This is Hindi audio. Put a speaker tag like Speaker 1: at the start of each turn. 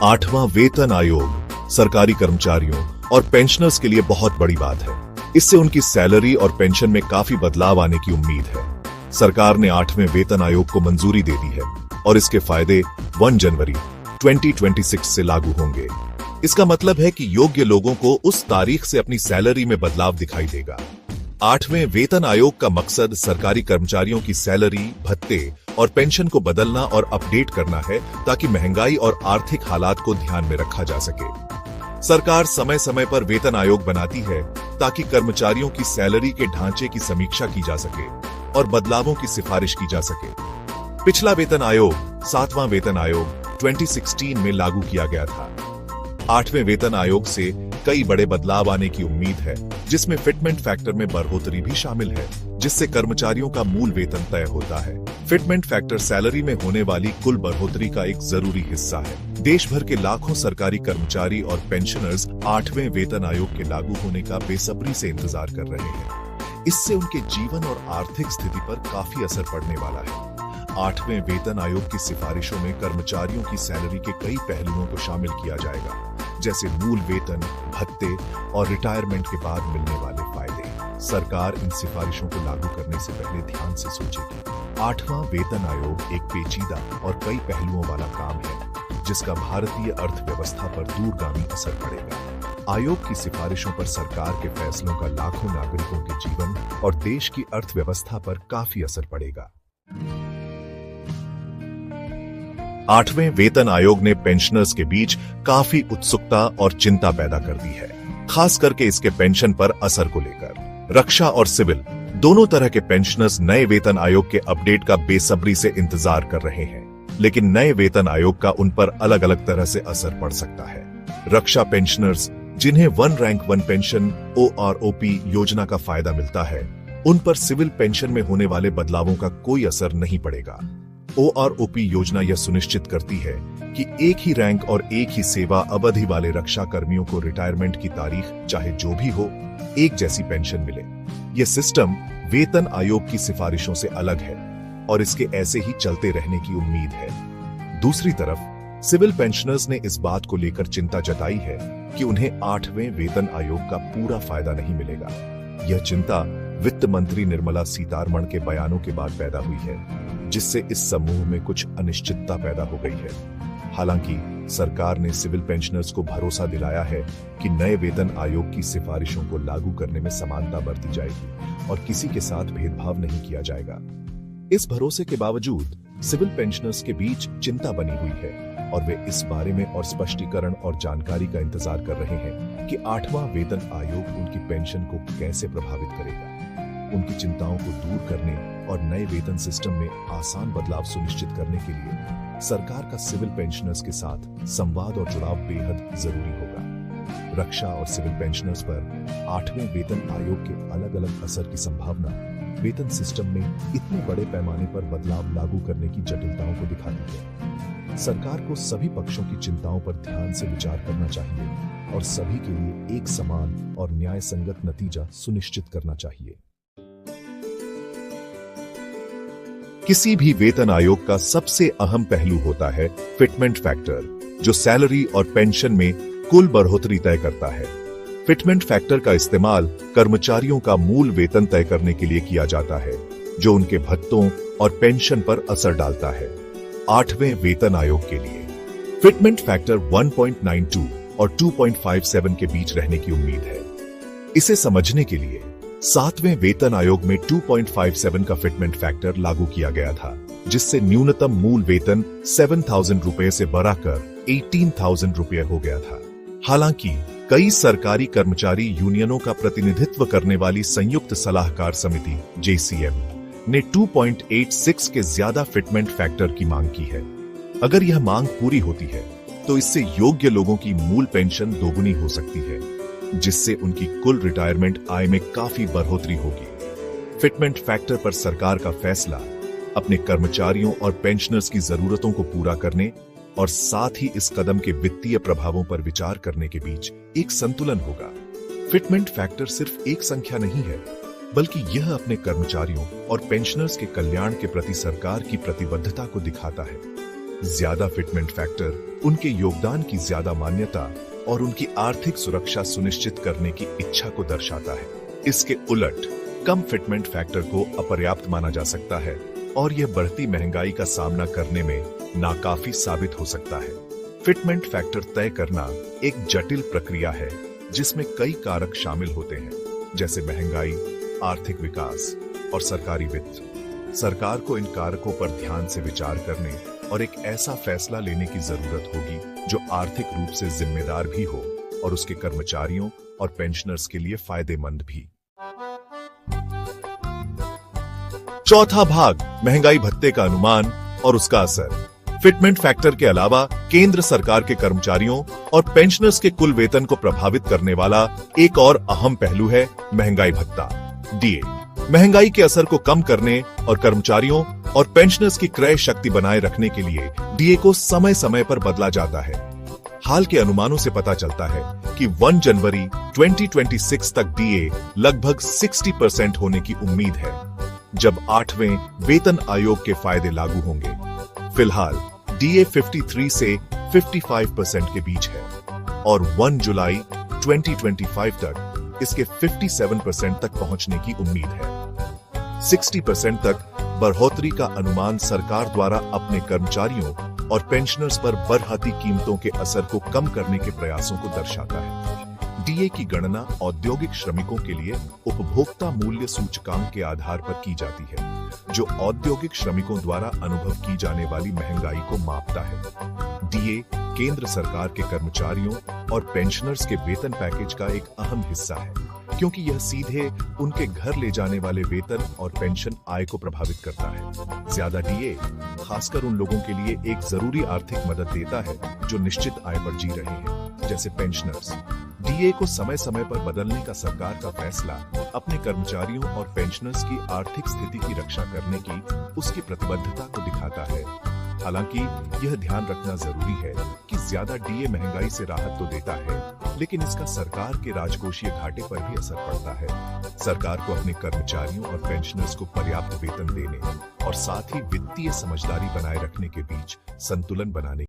Speaker 1: 8वां वेतन आयोग सरकारी कर्मचारियों और पेंशनर्स के लिए बहुत बड़ी बात है। इससे उनकी सैलरी और पेंशन में काफी बदलाव आने की उम्मीद है। सरकार ने 8वें वेतन आयोग को मंजूरी दे दी है और इसके फायदे 1 जनवरी 2026 से लागू होंगे। इसका मतलब है कि योग्य लोगों को उस तारीख से अपनी सैलरी में बदलाव दिखाई देगा। 8वें वेतन आयोग का मकसद सरकारी कर्मचारियों की सैलरी, भत्ते और पेंशन को बदलना और अपडेट करना है ताकि महंगाई और आर्थिक हालात को ध्यान में रखा जा सके। सरकार समय समय पर वेतन आयोग बनाती है ताकि कर्मचारियों की सैलरी के ढांचे की समीक्षा की जा सके और बदलावों की सिफारिश की जा सके। पिछला वेतन आयोग 7वां वेतन आयोग 2016 में लागू किया गया था। 8वें वेतन आयोग से कई बड़े बदलाव आने की उम्मीद है, जिसमें फिटमेंट फैक्टर में बढ़ोतरी भी शामिल है, जिससे कर्मचारियों का मूल वेतन तय होता है। फिटमेंट फैक्टर सैलरी में होने वाली कुल बढ़ोतरी का एक जरूरी हिस्सा है। देश भर के लाखों सरकारी कर्मचारी और पेंशनर्स 8वें वेतन आयोग के लागू होने का बेसब्री से इंतजार कर रहे हैं। इससे उनके जीवन और आर्थिक स्थिति पर काफी असर पड़ने वाला है। 8वें वेतन आयोग की सिफारिशों में कर्मचारियों की सैलरी के कई पहलुओं को शामिल किया जाएगा, जैसे मूल वेतन, भत्ते और रिटायरमेंट के बाद मिलने वाले फायदे। सरकार इन सिफारिशों को लागू करने से पहले ध्यान से सोचेगी। 8वां वेतन आयोग एक पेचीदा और कई पहलुओं वाला काम है, जिसका भारतीय अर्थव्यवस्था पर दूरगामी असर पड़ेगा। आयोग की सिफारिशों पर सरकार के फैसलों का लाखों नागरिकों के जीवन और देश की अर्थव्यवस्था पर काफी असर पड़ेगा। 8वें वेतन आयोग ने पेंशनर्स के बीच काफी उत्सुकता और चिंता पैदा कर दी है, खास करके इसके पेंशन पर असर को लेकर। रक्षा और सिविल दोनों तरह के पेंशनर्स नए वेतन आयोग के अपडेट का बेसब्री से इंतजार कर रहे हैं, लेकिन नए वेतन आयोग का उन पर अलग अलग तरह से असर पड़ सकता है। रक्षा पेंशनर्स, जिन्हें 1 रैंक 1 पेंशन OROP योजना का फायदा मिलता है, उन पर सिविल पेंशन में होने वाले बदलावों का कोई असर नहीं पड़ेगा। OROP योजना यह सुनिश्चित करती है कि एक ही रैंक और एक ही सेवा अवधि वाले रक्षा कर्मियों को रिटायरमेंट की तारीख चाहे जो भी हो, एक जैसी पेंशन मिले। यह सिस्टम वेतन आयोग की सिफारिशों से अलग है और इसके ऐसे ही चलते रहने की उम्मीद है। दूसरी तरफ सिविल पेंशनर्स ने इस बात को लेकर चिंता जताई है कि उन्हें 8वें वेतन आयोग का पूरा फायदा नहीं मिलेगा। यह चिंता वित्त मंत्री निर्मला सीतारमण के बयानों के बाद पैदा हुई है, जिससे इस समूह में कुछ अनिश्चितता पैदा हो गई है। हालांकि सरकार ने सिविल पेंशनर्स को भरोसा दिलाया है कि नए वेतन आयोग की सिफारिशों को लागू करने में समानता बरती जाएगी और किसी के साथ भेदभाव नहीं किया जाएगा। इस भरोसे के बावजूद सिविल पेंशनर्स के बीच चिंता बनी हुई है और वे इस बारे में और स्पष्टीकरण और जानकारी का इंतजार कर रहे हैं कि 8वां वेतन आयोग उनकी पेंशन को कैसे प्रभावित करेगा। उनकी चिंताओं को दूर करने और नए वेतन सिस्टम में आसान बदलाव सुनिश्चित करने के लिए सरकार का सिविल पेंशनर्स के साथ संवाद और जुड़ाव बेहद जरूरी होगा। रक्षा और सिविल पेंशनर्स पर 8वें वेतन आयोग के अलग अलग असर की संभावना वेतन सिस्टम में इतने बड़े पैमाने पर बदलाव लागू करने की जटिलताओं को दिखाती है। सरकार को सभी पक्षों की चिंताओं पर ध्यान से विचार करना चाहिए और सभी के लिए एक समान और न्याय संगत नतीजा सुनिश्चित करना चाहिए। किसी भी वेतन आयोग का सबसे अहम पहलू होता है फिटमेंट फैक्टर, जो सैलरी और पेंशन में कुल बढ़ोतरी तय करता है। फिटमेंट फैक्टर का इस्तेमाल कर्मचारियों का मूल वेतन तय करने के लिए किया जाता है, जो उनके भत्तों और पेंशन पर असर डालता है। 8वें वेतन आयोग के लिए फिटमेंट फैक्टर 1.92 और 2.57 के बीच रहने की उम्मीद है। इसे समझने के लिए 7वें वेतन आयोग में 2.57 का फिटमेंट फैक्टर लागू किया गया था, जिससे न्यूनतम मूल वेतन 7,000 रुपए से बढ़ाकर 18,000 रुपए हो गया था। हालांकि कई सरकारी कर्मचारी यूनियनों का प्रतिनिधित्व करने वाली संयुक्त सलाहकार समिति JCM ने 2.86 के ज्यादा फिटमेंट फैक्टर की मांग की है। अगर यह मांग पूरी होती है तो इससे योग्य लोगों की मूल पेंशन दोगुनी हो सकती है, जिससे उनकी कुल रिटायरमेंट आय में काफी बढ़ोतरी होगी। फिटमेंट फैक्टर पर सरकार का फैसला अपने कर्मचारियों और पेंशनर्स की जरूरतों को पूरा करने और साथ ही इस कदम के वित्तीय प्रभावों पर विचार करने के बीच एक संतुलन होगा। फिटमेंट फैक्टर सिर्फ एक संख्या नहीं है, बल्कि यह अपने कर्मचारियों और पेंशनर्स के कल्याण के प्रति सरकार की प्रतिबद्धता को दिखाता है। ज्यादा फिटमेंट फैक्टर उनके योगदान की ज्यादा मान्यता और उनकी आर्थिक सुरक्षा सुनिश्चित करने की इच्छा को दर्शाता है। इसके उलट कम फिटमेंट फैक्टर को अपर्याप्त माना जा सकता है और यह बढ़ती महंगाई का सामना करने में नाकाफी साबित हो सकता है। फिटमेंट फैक्टर तय करना एक जटिल प्रक्रिया है जिसमें कई कारक शामिल होते हैं, जैसे महंगाई, आर्थिक विकास और सरकारी वित्त। सरकार को इन कारकों पर ध्यान से विचार करने और एक ऐसा फैसला लेने की जरूरत होगी जो आर्थिक रूप से जिम्मेदार भी हो और उसके कर्मचारियों और पेंशनर्स के लिए फायदेमंद भी। चौथा भाग, महंगाई भत्ते का अनुमान और उसका असर। फिटमेंट फैक्टर के अलावा केंद्र सरकार के कर्मचारियों और पेंशनर्स के कुल वेतन को प्रभावित करने वाला एक और अहम पहलू है महंगाई भत्ता, डीए। महंगाई के असर को कम करने और कर्मचारियों और पेंशनर्स की क्रय शक्ति बनाए रखने के लिए डीए को समय समय पर बदला जाता है। हाल के अनुमानों से पता चलता है कि 1 जनवरी 2026 तक डीए लगभग 60% होने की उम्मीद है, जब 8वें वेतन आयोग के फायदे लागू होंगे। फिलहाल डीए 53 से 55% के बीच है और 1 जुलाई 2025 तक इसके 57% तक पहुंचने की उम्मीद है। 60% तक बढ़ोतरी का अनुमान सरकार द्वारा अपने कर्मचारियों और पेंशनर्स पर बढ़ती कीमतों के असर को कम करने के प्रयासों को दर्शाता है। डीए की गणना औद्योगिक श्रमिकों के लिए उपभोक्ता मूल्य सूचकांक के आधार पर की जाती है, जो औद्योगिक श्रमिकों द्वारा अनुभव की जाने वाली महंगाई को मापता है। डीए केंद्र सरकार के कर्मचारियों और पेंशनर्स के वेतन पैकेज का एक अहम हिस्सा है, क्योंकि यह सीधे उनके घर ले जाने वाले वेतन और पेंशन आय को प्रभावित करता है। ज्यादा डीए खासकर उन लोगों के लिए एक जरूरी आर्थिक मदद देता है जो निश्चित आय पर जी रहे हैं, जैसे पेंशनर्स। डीए को समय समय पर बदलने का सरकार का फैसला अपने कर्मचारियों और पेंशनर्स की आर्थिक स्थिति की रक्षा करने की उसकी प्रतिबद्धता को दिखाता है। हालांकि यह ध्यान रखना जरूरी है कि ज्यादा डीए महंगाई से राहत तो देता है, लेकिन इसका सरकार के राजकोषीय घाटे पर भी असर पड़ता है। सरकार को अपने कर्मचारियों और पेंशनर्स को पर्याप्त वेतन देने और साथ ही वित्तीय समझदारी बनाए रखने के बीच संतुलन बनाने